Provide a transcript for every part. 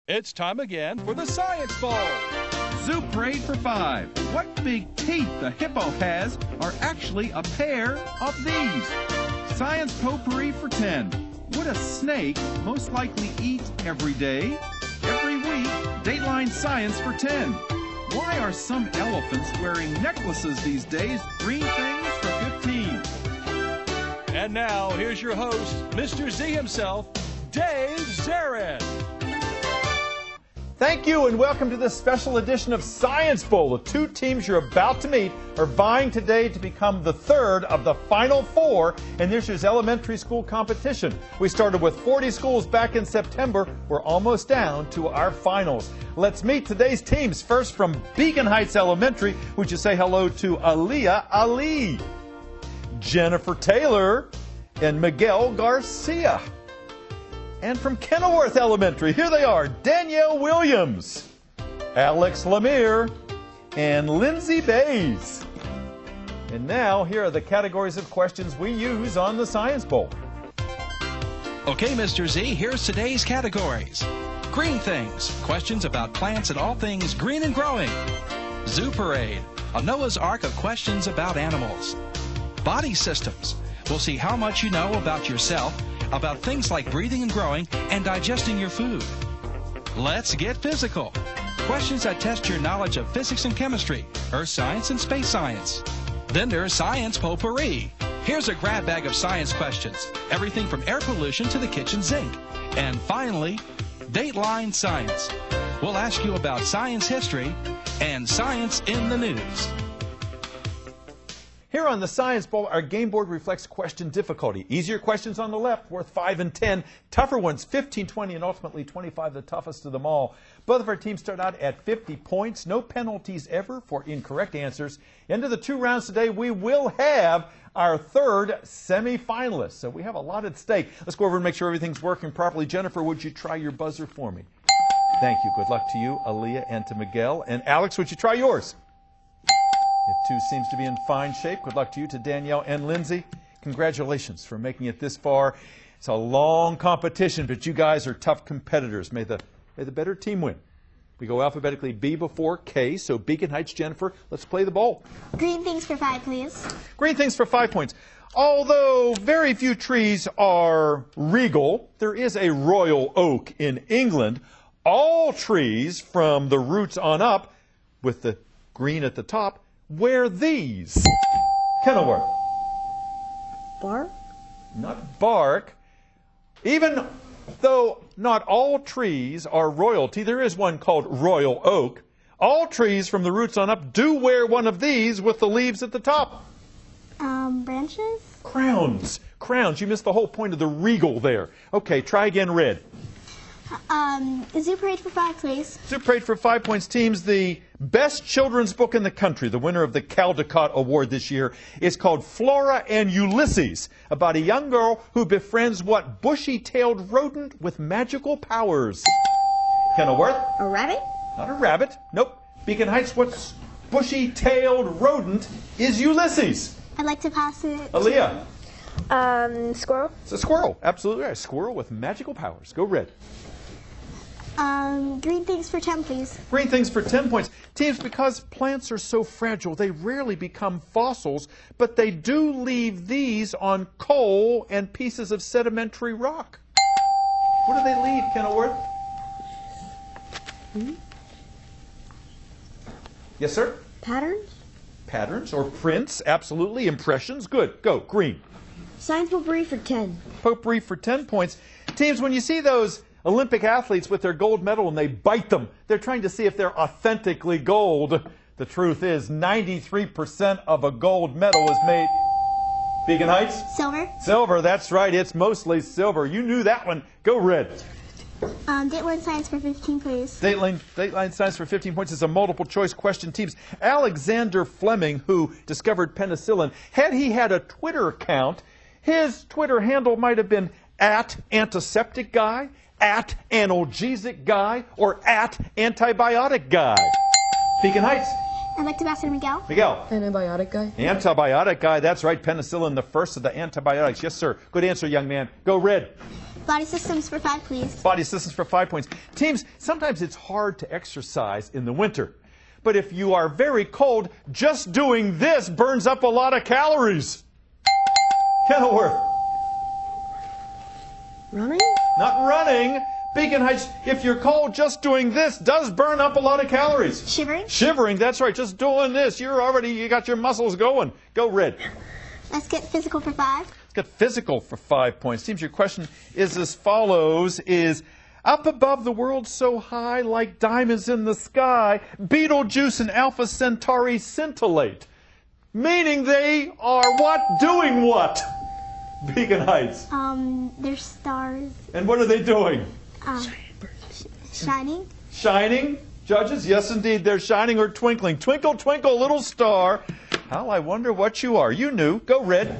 It's time again for the Science Bowl. Zoo Parade for 5. What big teeth the hippo has are actually a pair of these. Science Potpourri for 10. Would a snake most likely eat every day? Every week, Dateline Science for 10. Why are some elephants wearing necklaces these days? Green things for 15. And now, here's your host, Mr. Z himself, Dave Zarin. Thank you and welcome to this special edition of Science Bowl. The two teams you're about to meet are vying today to become the third of the final four in this year's elementary school competition. We started with 40 schools back in September. We're almost down to our finals. Let's meet today's teams. First from Beacon Heights Elementary, would you say hello to Aliyah Ali, Jennifer Taylor, and Miguel Garcia. And from Kenilworth Elementary, here they are, Danielle Williams, Alex Lemire, and Lindsay Bays. And now, here are the categories of questions we use on the Science Bowl. Okay, Mr. Z, here's today's categories. Green things, questions about plants and all things green and growing. Zoo Parade, a Noah's Ark of questions about animals. Body systems, we'll see how much you know about yourself, about things like breathing and growing and digesting your food. Let's get physical. Questions that test your knowledge of physics and chemistry, earth science and space science. Then there's Science Potpourri. Here's a grab bag of science questions, everything from air pollution to the kitchen sink. And finally, Dateline Science. We'll ask you about science history and science in the news. Here on the Science Bowl, our game board reflects question difficulty. Easier questions on the left, worth 5 and 10. Tougher ones, 15, 20, and ultimately 25, the toughest of them all. Both of our teams start out at 50 points. No penalties ever for incorrect answers. Into the 2 rounds today, we will have our third semifinalist. So we have a lot at stake. Let's go over and make sure everything's working properly. Jennifer, would you try your buzzer for me? Thank you. Good luck to you, Aliyah, and to Miguel. And Alex, would you try yours? It too seems to be in fine shape. Good luck to you, to Danielle and Lindsay. Congratulations for making it this far. It's a long competition, but you guys are tough competitors. May the better team win. We go alphabetically B before K, so Beacon Heights, Jennifer, let's play the bowl. Green things for 5, please. Green things for 5 points. Although very few trees are regal, there is a royal oak in England. All trees from the roots on up, with the green at the top, wear these. Kenilworth. Bark? Not bark. Even though not all trees are royalty, there is one called royal oak. All trees from the roots on up do wear one of these with the leaves at the top. Branches? Crowns. Crowns. You missed the whole point of the regal there. Okay, try again, red. Zoo Parade for 5, please. Zoo Parade for 5 points. Teams, the best children's book in the country, the winner of the Caldecott Award this year, is called Flora and Ulysses, about a young girl who befriends what bushy-tailed rodent with magical powers? Kenilworth? A rabbit? Not a rabbit. Nope. Beacon Heights, what bushy-tailed rodent is Ulysses? I'd like to pass it. Aliyah? Squirrel? It's a squirrel. Absolutely right. A squirrel with magical powers. Go red. Green things for 10, please. Green things for 10 points. Teams, because plants are so fragile, they rarely become fossils, but they do leave these on coal and pieces of sedimentary rock. What do they leave, Kenilworth? Yes, sir? Patterns? Patterns or prints, absolutely. Impressions, good. Go, green. Science Potpourri for 10. Potpourri for 10 points. Teams, when you see those Olympic athletes with their gold medal and they bite them, they're trying to see if they're authentically gold. The truth is 93% of a gold medal is made. Beacon Heights? Silver? Silver, that's right. It's mostly silver. You knew that one. Go red. Dateline Science for 15, please. Dateline Science for 15 points is a multiple choice question. Teams, Alexander Fleming, who discovered penicillin, had he had a Twitter account, his Twitter handle might have been @antiseptic guy, @analgesic guy, or @antibiotic guy. Beacon Heights? I'd like to pass it to Miguel. Miguel? Antibiotic guy? Antibiotic guy, that's right. Penicillin, the first of the antibiotics. Yes, sir. Good answer, young man. Go red. Body systems for 5, please. Body systems for 5 points. Teams, sometimes it's hard to exercise in the winter. But if you are very cold, just doing this burns up a lot of calories. Kenilworth. Running? Not running. Beacon Heights, if you're cold, just doing this does burn up a lot of calories. Shivering? Shivering, that's right. Just doing this, you got your muscles going. Go Red. Let's get physical for 5. Let's get physical for 5 points. Teams, your question is as follows, is up above the world so high like diamonds in the sky, Betelgeuse and Alpha Centauri scintillate. Meaning they are what? Doing what? Beacon Heights. They're stars. And what are they doing? Shining. Shining? Judges? Yes, indeed. They're shining or twinkling. Twinkle, twinkle, little star. How I wonder what you are. You knew. Go Red.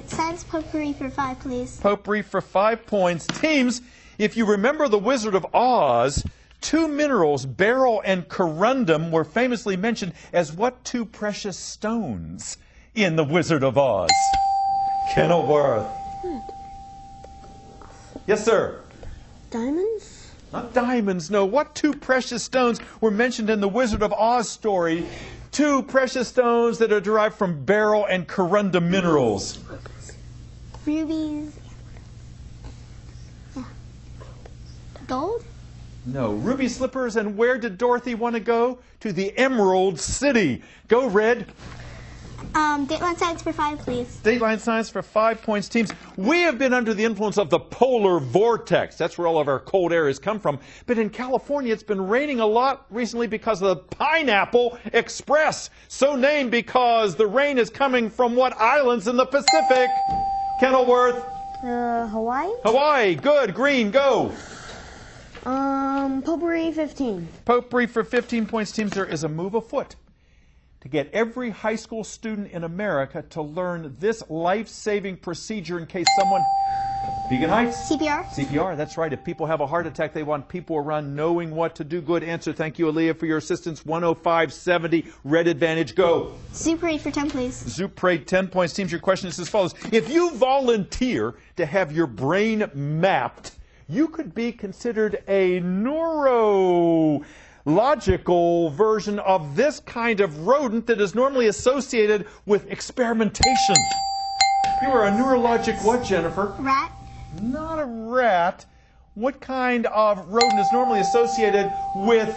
Science potpourri for 5, please. Potpourri for 5 points. Teams, if you remember The Wizard of Oz, 2 minerals, beryl and corundum, were famously mentioned as what 2 precious stones in The Wizard of Oz? Kenilworth. Yes, sir. Diamonds? Not diamonds, no. What 2 precious stones were mentioned in the Wizard of Oz story? 2 precious stones that are derived from beryl and corundum minerals. Rubies. Yeah. Gold? No. Ruby slippers, and where did Dorothy want to go? To the Emerald City. Go Red. Dateline science for 5, please. Dateline science for 5 points. Teams, we have been under the influence of the polar vortex. That's where all of our cold air has come from. But in California, it's been raining a lot recently because of the Pineapple Express. So named because the rain is coming from what islands in the Pacific? Kenilworth. Hawaii? Hawaii. Good. Green. Go. Potpourri 15. Potpourri for 15 points. Teams, there is a move afoot to get every high school student in America to learn this life-saving procedure in case someone... Beacon Heights? CPR? CPR, that's right. If people have a heart attack, they want people around knowing what to do. Good answer. Thank you, Aaliyah, for your assistance. 105-70, red advantage. Go. Zoo parade for 10, please. Zoo parade, 10 points. Teams, your question is as follows. If you volunteer to have your brain mapped, you could be considered a neurological version of this kind of rodent that is normally associated with experimentation. You are a neurologic what, Jennifer? Rat? Not a rat. What kind of rodent is normally associated with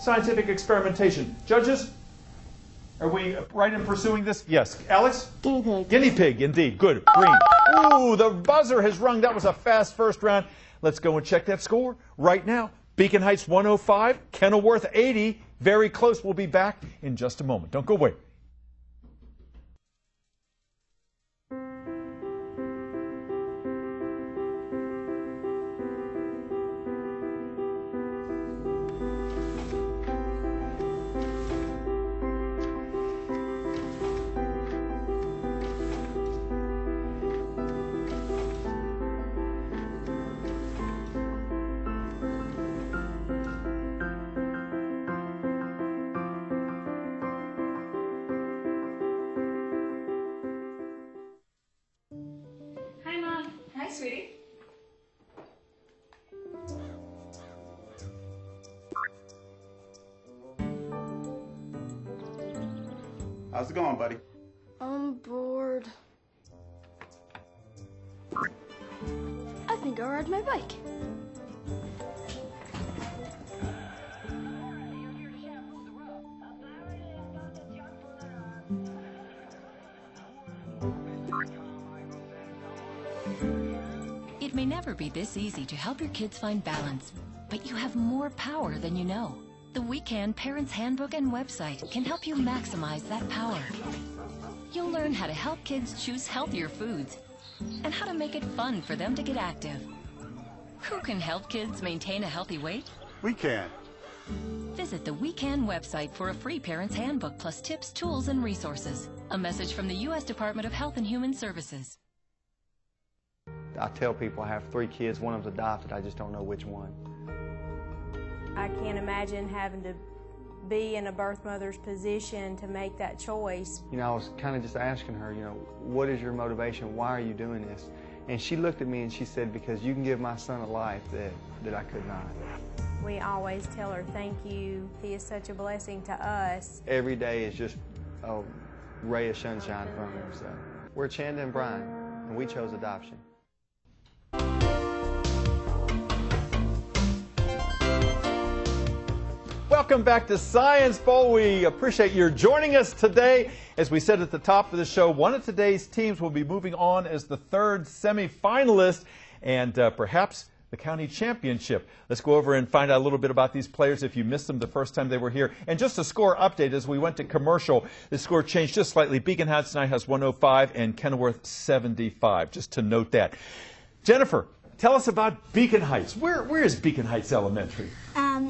scientific experimentation? Judges? Are we right in pursuing this? Yes. Alex? Guinea pig. Guinea pig, indeed. Good. Green. Ooh, the buzzer has rung. That was a fast first round. Let's go and check that score right now. Beacon Heights 105, Kenilworth 80. Very close. We'll be back in just a moment. Don't go away. Sweetie. How's it going, buddy? I'm bored. I think I'll ride my bike. It may never be this easy to help your kids find balance, but you have more power than you know. The We Can Parents Handbook and website can help you maximize that power. You'll learn how to help kids choose healthier foods and how to make it fun for them to get active. Who can help kids maintain a healthy weight? We can. Visit the We Can website for a free Parents Handbook plus tips, tools, and resources. A message from the U.S. Department of Health and Human Services. I tell people I have 3 kids, one of them's adopted, I just don't know which one. I can't imagine having to be in a birth mother's position to make that choice. You know, I was kind of just asking her, you know, what is your motivation? Why are you doing this? And she looked at me and she said, because you can give my son a life that I could not. We always tell her thank you. He is such a blessing to us. Every day is just a ray of sunshine from him. So we're Chanda and Brian, and we chose adoption. Welcome back to Science Bowl. We appreciate your joining us today. As we said at the top of the show, one of today's teams will be moving on as the third semifinalist and perhaps the county championship. Let's go over and find out a little bit about these players if you missed them the first time they were here. And just a score update as we went to commercial, the score changed just slightly. Beacon Heights tonight has 105 and Kenilworth 75, just to note that. Jennifer, tell us about Beacon Heights. Where is Beacon Heights Elementary?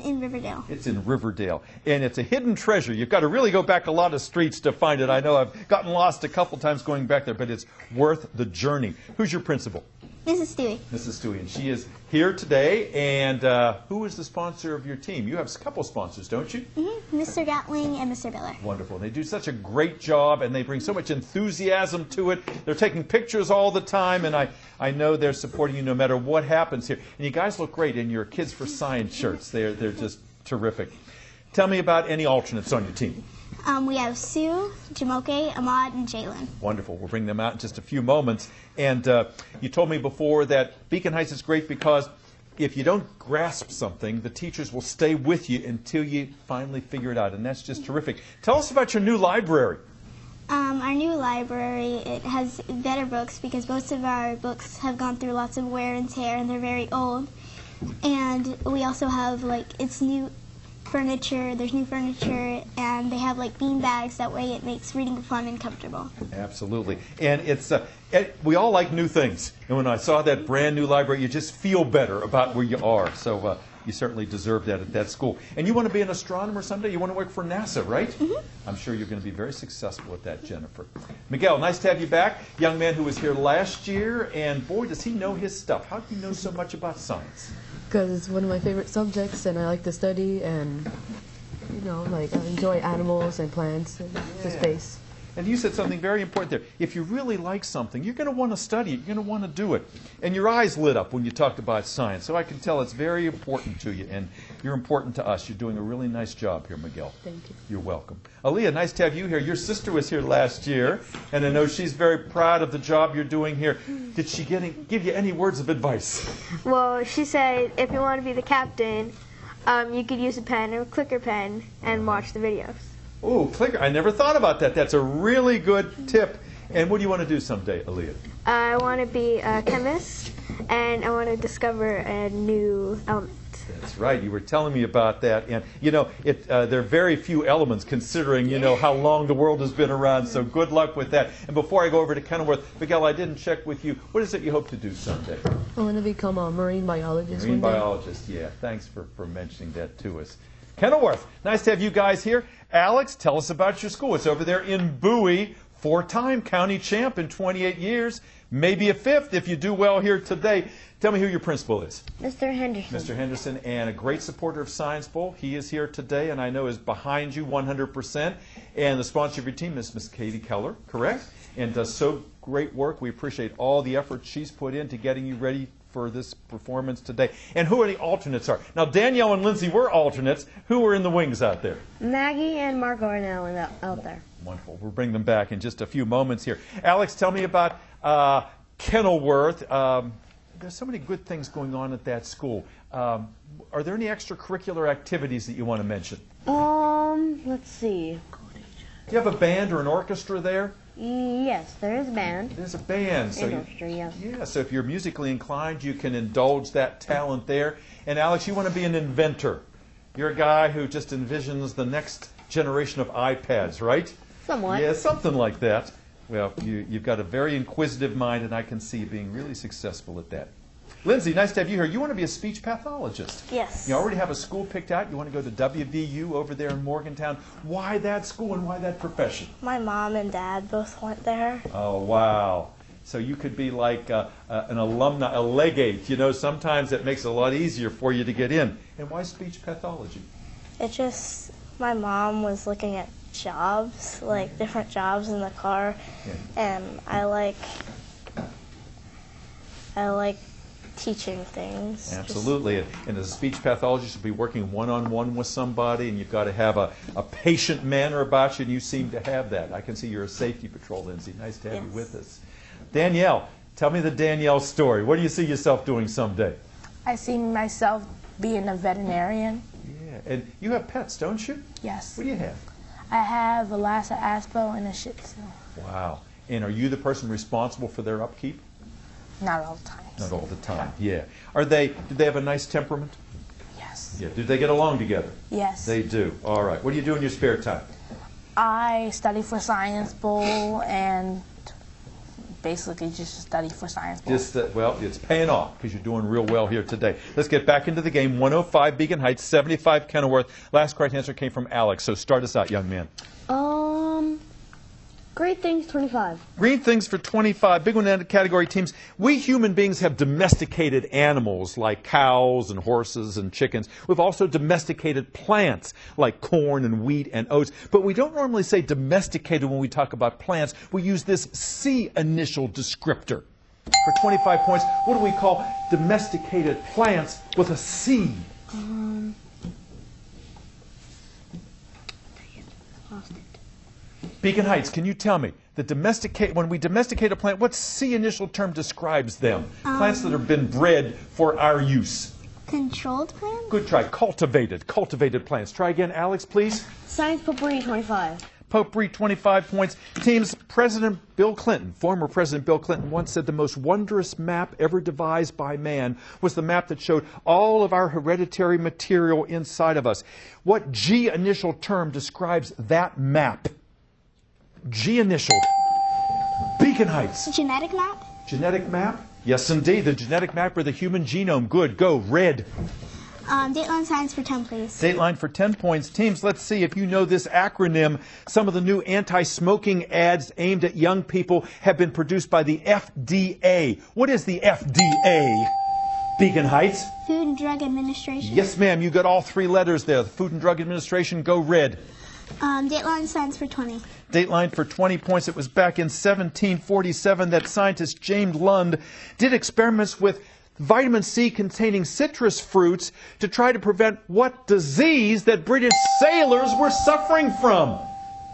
In Riverdale. It's in Riverdale, and it's a hidden treasure. You've got to really go back a lot of streets to find it. I know I've gotten lost a couple times going back there, but it's worth the journey. Who's your principal? Mrs. Stewie. Mrs. Stewie, and she is here today. And who is the sponsor of your team? You have a couple sponsors, don't you? Mm-hmm. Mr. Gatling and Mr. Biller. Wonderful. They do such a great job, and they bring so much enthusiasm to it. They're taking pictures all the time, and I know they're supporting you no matter what happens here. And you guys look great in your Kids for Science shirts. They're just terrific. Tell me about any alternates on your team. We have Sue, Jamoke, Ahmad, and Jalen. Wonderful. We'll bring them out in just a few moments. And you told me before that Beacon Heights is great because if you don't grasp something, the teachers will stay with you until you finally figure it out. And that's just terrific. Tell us about your new library. Our new library, it has better books because most of our books have gone through lots of wear and tear and they're very old. And we also have, it's new furniture, there's new furniture, and they have bean bags. That way it makes reading fun and comfortable. Absolutely. And it's we all like new things. And when I saw that brand new library, you just feel better about where you are. So you certainly deserve that at that school. And you want to be an astronomer someday? You want to work for NASA, right? Mm-hmm. I'm sure you're going to be very successful at that, Jennifer. Miguel, nice to have you back. Young man who was here last year, and boy, does he know his stuff. How do you know so much about science? Because it's one of my favorite subjects, and I like to study, and I enjoy animals and plants and the space. And you said something very important there. If you really like something, you're going to want to study it. You're going to want to do it. And your eyes lit up when you talked about science. So I can tell it's very important to you, and you're important to us. You're doing a really nice job here, Miguel. Thank you. You're welcome. Aaliyah, nice to have you here. Your sister was here last year, and I know she's very proud of the job you're doing here. Did she give you any words of advice? Well, she said if you want to be the captain, you could use a pen or a clicker pen and watch the videos. Oh, clicker. I never thought about that. That's a really good tip. And what do you want to do someday, Aaliyah? I want to be a chemist, and I want to discover a new element. That's right. You were telling me about that. And, there are very few elements considering, how long the world has been around. So good luck with that. And before I go over to Kenilworth, Miguel, I didn't check with you. What is it you hope to do someday? I want to become a marine biologist. Marine biologist, yeah. Thanks for mentioning that to us. Kenilworth, nice to have you guys here. Alex, tell us about your school. It's over there in Bowie, four-time county champ in 28 years, maybe a fifth if you do well here today. Tell me who your principal is. Mr. Henderson. Mr. Henderson, and a great supporter of Science Bowl. He is here today, and I know is behind you 100%. And the sponsor of your team is Miss Katie Keller, correct? And does so great work. We appreciate all the effort she's put into getting you ready for this performance today. And who are the alternates are? Now, Danielle and Lindsay were alternates. Who were in the wings out there? Maggie and Marco are now out there. Wonderful. We'll bring them back in just a few moments here. Alex, tell me about Kenilworth. There's so many good things going on at that school. Are there any extracurricular activities that you want to mention? Let's see. Do you have a band or an orchestra there? Yes, there is a band. There's a band. So yes. Yeah, so if you're musically inclined, you can indulge that talent there. And Alex, you want to be an inventor. You're a guy who just envisions the next generation of iPads, right? Somewhat. Yeah, something like that. Well, you've got a very inquisitive mind, and I can see you being really successful at that. Lindsay, nice to have you here. You want to be a speech pathologist. Yes. You already have a school picked out. You want to go to WVU over there in Morgantown. Why that school and why that profession? My mom and dad both went there. Oh, wow. So you could be like an alumni, a legate. Sometimes it makes it a lot easier for you to get in. And why speech pathology? It just, my mom was looking at jobs, I like teaching things. Absolutely. And as a speech pathologist, you'll be working one-on-one with somebody, and you've got to have a patient manner about you, and you seem to have that. I can see you're a safety patrol, Lindsay. Nice to have you with us. Danielle, tell me the Danielle story. What do you see yourself doing someday? I see myself being a veterinarian. Yeah. And you have pets, don't you? Yes. What do you have? I have a Lhasa Apso and a Shih Tzu. Wow. And are you the person responsible for their upkeep? Not all the time. Not all the time, yeah. Do they have a nice temperament? Yes. Yeah. Do they get along together? Yes. They do. All right. What do you do in your spare time? I study for Science Bowl and basically just study for Science Bowl. Well, it's paying off because you're doing real well here today. Let's get back into the game. 105 Beacon Heights, 75 Kenilworth. Last correct answer came from Alex. So start us out, young man. Great things, 25. Green things for 25. Big one in the category teams. We human beings have domesticated animals like cows and horses and chickens. We've also domesticated plants like corn and wheat and oats. But we don't normally say domesticated when we talk about plants. We use this C initial descriptor. For 25 points, what do we call domesticated plants with a C? Lost it. Beacon Heights, can you tell me, when we domesticate a plant, what C initial term describes them? Plants that have been bred for our use. Controlled plants? Good try. Cultivated plants. Try again, Alex, please. Science Potpourri, 25. Potpourri, 25 points. Teams, President Bill Clinton, former President Bill Clinton, once said the most wondrous map ever devised by man was the map that showed all of our hereditary material inside of us. What G initial term describes that map? G initial. Beacon Heights. Genetic map? Genetic map? Yes, indeed. The genetic map of the human genome. Good. Go. Red. Dateline science for 10, please. Dateline for 10 points. Teams, let's see if you know this acronym. Some of the new anti-smoking ads aimed at young people have been produced by the FDA. What is the FDA? Beacon Heights. Food and Drug Administration. Yes, ma'am. You got all three letters there. The Food and Drug Administration. Go. Red. Dateline science for 20. Dateline for 20 points. It was back in 1747 that scientist James Lund did experiments with vitamin C containing citrus fruits to try to prevent what disease that British sailors were suffering from?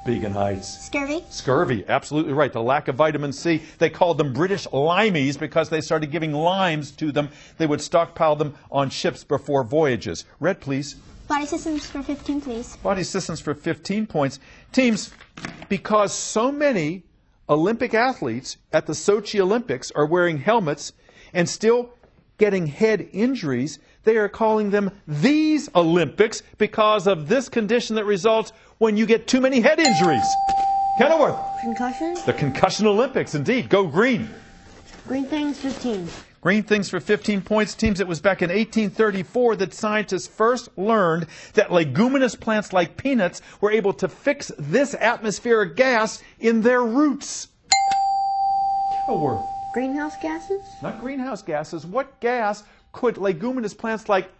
Beacon Heights. Scurvy. Scurvy, absolutely right. The lack of vitamin C. They called them British limeys because they started giving limes to them. They would stockpile them on ships before voyages. Red, please. Body systems for 15, please. Body systems for 15 points. Teams, because so many Olympic athletes at the Sochi Olympics are wearing helmets and still getting head injuries, they are calling them these Olympics because of this condition that results when you get too many head injuries. Kenilworth. Concussion? The Concussion Olympics, indeed. Go green. Green things, 15. Green things for 15 points. Teams, it was back in 1834 that scientists first learned that leguminous plants like peanuts were able to fix this atmospheric gas in their roots. Kenilworth. Greenhouse gases? Not greenhouse gases. What gas could leguminous plants like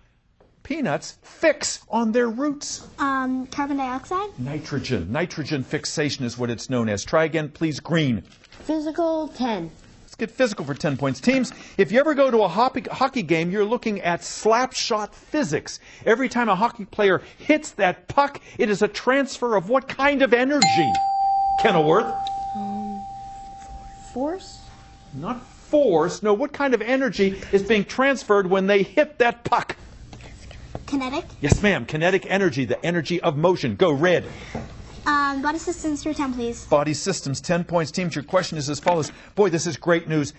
peanuts fix on their roots? Carbon dioxide? Nitrogen. Nitrogen fixation is what it's known as. Try again, please. Green. Physical, 10. Let's get physical for 10 points. Teams, if you ever go to a hockey game, you're looking at slap shot physics. Every time a hockey player hits that puck, it is a transfer of what kind of energy? Kenilworth? Force? Not force. No, what kind of energy is being transferred when they hit that puck? Kinetic? Yes, ma'am. Kinetic energy, the energy of motion. Go. Red. Body systems for 10, please. Body systems, 10 points. Teams, your question is as follows. Boy, this is great news.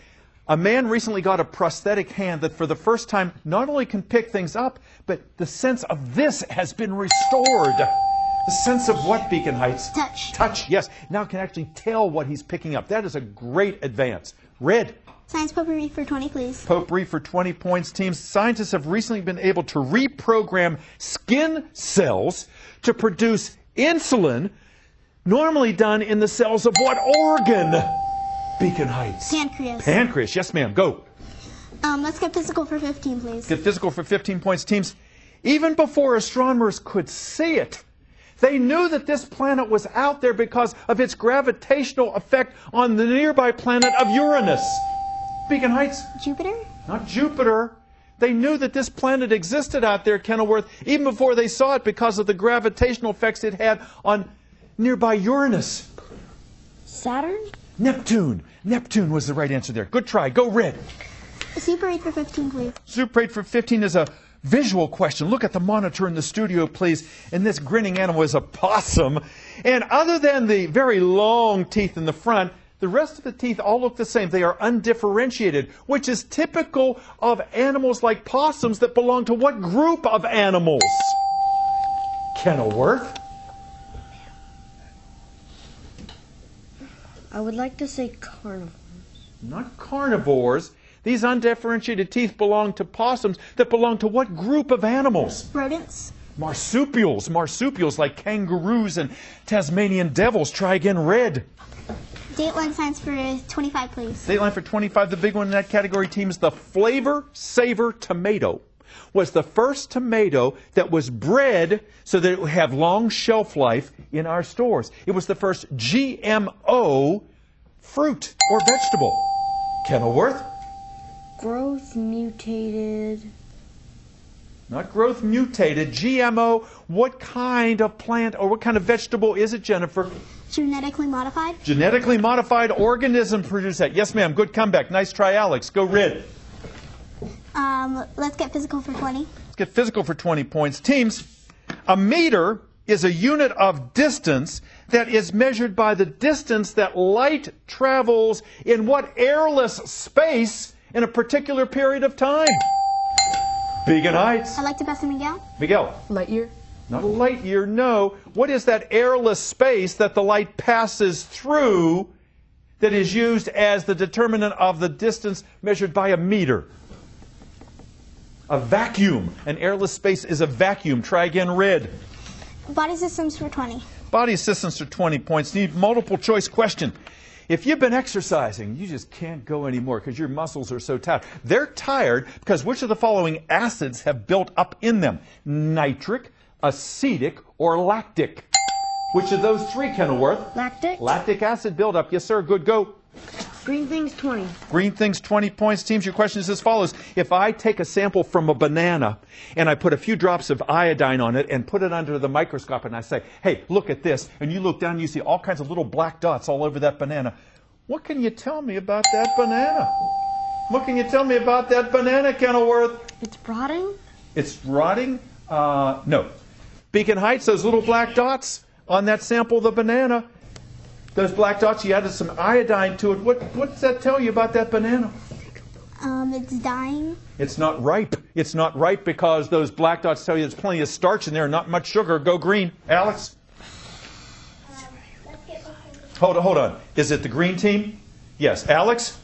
A man recently got a prosthetic hand that for the first time not only can pick things up, but the sense of this has been restored. The sense of what, Beacon Heights? Touch. Touch, yes. Now can actually tell what he's picking up. That is a great advance. Red. Science potpourri for 20, please. Potpourri for 20 points. Teams, scientists have recently been able to reprogram skin cells to produce insulin, normally done in the cells of what organ? Beacon Heights. Pancreas. Pancreas, yes ma'am, go. Let's get physical for 15, please. Get physical for 15 points. Teams, even before astronomers could see it, they knew that this planet was out there because of its gravitational effect on the nearby planet of Uranus. Beacon Heights? Jupiter? Not Jupiter. They knew that this planet existed out there, Kenilworth, even before they saw it because of the gravitational effects it had on nearby Uranus. Saturn? Neptune. Neptune was the right answer there. Good try. Go red. Super 8 for 15, please. Super 8 for 15 is a visual question. Look at the monitor in the studio, please. And this grinning animal is a possum. And other than the very long teeth in the front, the rest of the teeth all look the same. They are undifferentiated, which is typical of animals like possums that belong to what group of animals? Kenilworth? I would like to say carnivores. Not carnivores. These undifferentiated teeth belong to possums that belong to what group of animals? Rodents? Marsupials. Marsupials like kangaroos and Tasmanian devils. Try again, red. Dateline Science for 25, please. Dateline for 25. The big one in that category, teams, the Flavor Savor tomato was the first tomato that was bred so that it would have long shelf life in our stores. It was the first GMO fruit or vegetable. Kenilworth? Growth mutated. Not growth mutated. GMO. What kind of plant or what kind of vegetable is it, Jennifer? Genetically modified? Genetically modified organism produced that. Yes, ma'am. Good comeback. Nice try, Alex. Go red. Let's get physical for 20. Let's get physical for 20 points. Teams, a meter is a unit of distance that is measured by the distance that light travels in what airless space in a particular period of time. Beacon Heights. I'd like to pass to Miguel. Miguel. Light year? Not a light year, no. What is that airless space that the light passes through that is used as the determinant of the distance measured by a meter? A vacuum. An airless space is a vacuum. Try again, red. Body systems for 20. Body systems for 20 points. Need multiple choice question. If you've been exercising, you just can't go anymore because your muscles are so tired. They're tired because which of the following acids have built up in them? Nitric, acetic, or lactic? Which of those three, Kenilworth? Lactic. Lactic acid buildup. Yes, sir. Good. Go. Green things 20. Green things 20 points. Teams, your question is as follows. If I take a sample from a banana and I put a few drops of iodine on it and put it under the microscope and I say, hey, look at this, and you look down and you see all kinds of little black dots all over that banana, what can you tell me about that banana? What can you tell me about that banana, Kenilworth? It's rotting? It's rotting? No. Beacon Heights, those little black dots on that sample of the banana, those black dots, you added some iodine to it. What does that tell you about that banana? It's dying. It's not ripe. It's not ripe because those black dots tell you there's plenty of starch in there and not much sugar. Go green. Alex? Hold on. Is it the green team? Yes. Alex?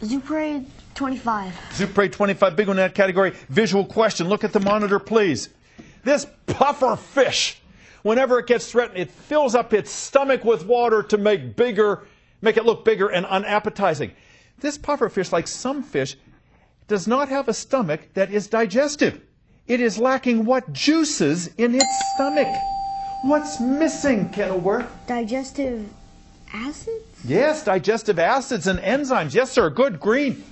Zuparade 25. Zuparade 25, big one in that category. Visual question. Look at the monitor, please. This puffer fish, whenever it gets threatened, it fills up its stomach with water to make it look bigger and unappetizing. This pufferfish, like some fish, does not have a stomach that is digestive. It is lacking what juices in its stomach? What's missing, Kenilworth? Digestive acids? Yes, digestive acids and enzymes. Yes, sir. Good. Green.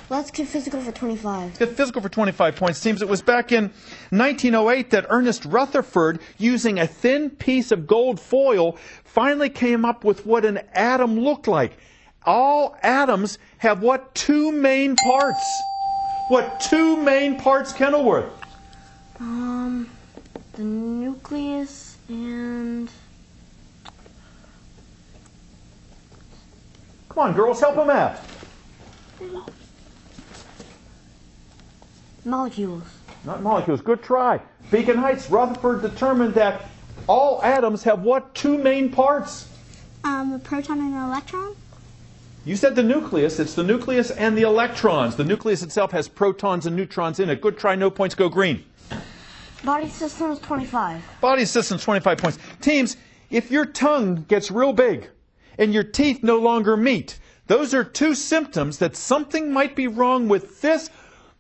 Let's get physical for 25. Get physical for 25 points. Seems it was back in 1908 that Ernest Rutherford, using a thin piece of gold foil, finally came up with what an atom looked like. All atoms have what two main parts? What two main parts, Kenilworth? The nucleus and... Come on, girls, help them out. Molecules. Not molecules. Good try. Beacon Heights, Rutherford determined that all atoms have what two main parts? A proton and an electron. You said the nucleus. It's the nucleus and the electrons. The nucleus itself has protons and neutrons in it. Good try. No points. Go green. Body systems 25. Body systems 25 points. Teams, if your tongue gets real big and your teeth no longer meet, those are two symptoms that something might be wrong with this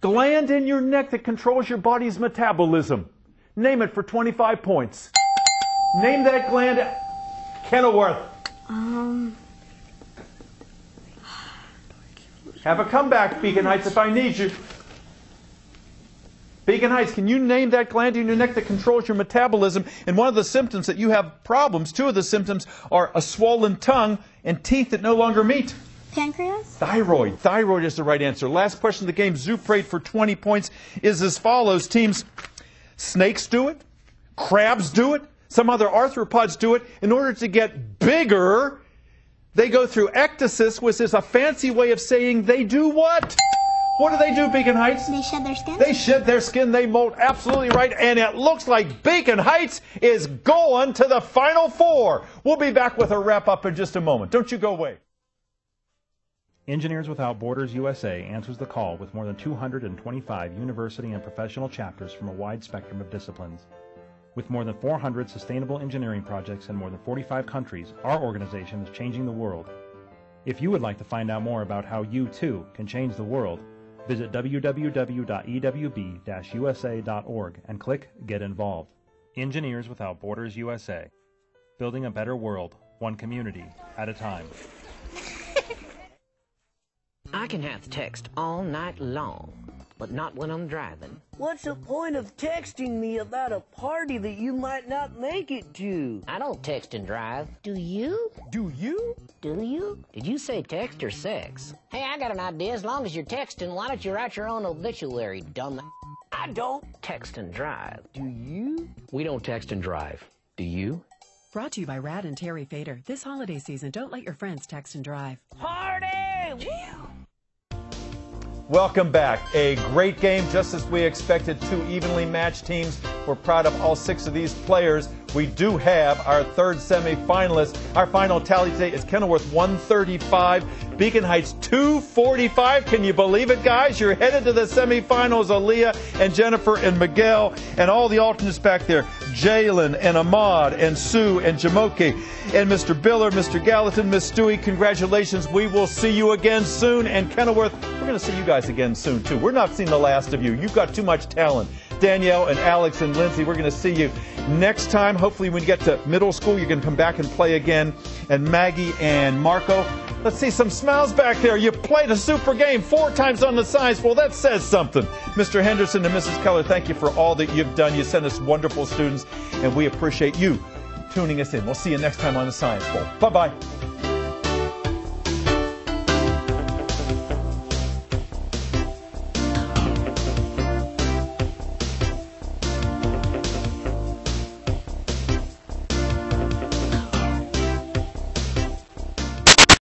gland in your neck that controls your body's metabolism. Name it for 25 points. Name that gland. Kenilworth. Have a comeback, Beacon Heights, if I need you. Beacon Heights, can you name that gland in your neck that controls your metabolism? And one of the symptoms that you have problems, two of the symptoms are a swollen tongue and teeth that no longer meet. Pancreas? Thyroid. Thyroid is the right answer. Last question of the game, Zoo Parade for 20 points, is as follows. Teams, snakes do it, crabs do it, some other arthropods do it. In order to get bigger, they go through ectasis, which is a fancy way of saying they do what? What do they do, Beacon Heights? They shed their skin? They shed their skin, they molt. Absolutely right. And it looks like Beacon Heights is going to the Final Four. We'll be back with a wrap-up in just a moment. Don't you go away. Engineers Without Borders USA answers the call with more than 225 university and professional chapters from a wide spectrum of disciplines. With more than 400 sustainable engineering projects in more than 45 countries, our organization is changing the world. If you would like to find out more about how you, too, can change the world, visit www.ewb-usa.org and click Get Involved. Engineers Without Borders USA. Building a better world, one community at a time. I can have text all night long, but not when I'm driving. What's the point of texting me about a party that you might not make it to? I don't text and drive. Do you? Do you? Do you? Did you say text or sex? Hey, I got an idea. As long as you're texting, why don't you write your own obituary, dumb? I don't text and drive. Do you? We don't text and drive. Do you? Brought to you by Rad and Terry Fader. This holiday season, don't let your friends text and drive. Party! Welcome back. A great game, just as we expected. Two evenly matched teams. We're proud of all 6 of these players. We do have our third semifinalist. Our final tally today is Kenilworth 135, Beacon Heights 245. Can you believe it, guys? You're headed to the semifinals. Aaliyah and Jennifer and Miguel and all the alternates back there. Jalen and Ahmad and Sue and Jamoke and Mr. Biller, Mr. Gallatin, Miss Stewie, congratulations. We will see you again soon. And Kenilworth, we're going to see you guys again soon, too. We're not seeing the last of you. You've got too much talent. Danielle and Alex and Lindsay, we're going to see you next time. Hopefully when you get to middle school, you're going to come back and play again. And Maggie and Marco, let's see some smiles back there. You played a super game 4 times on the Science Bowl. That says something. Mr. Henderson and Mrs. Keller, thank you for all that you've done. You sent us wonderful students, and we appreciate you tuning us in. We'll see you next time on the Science Bowl. Bye-bye.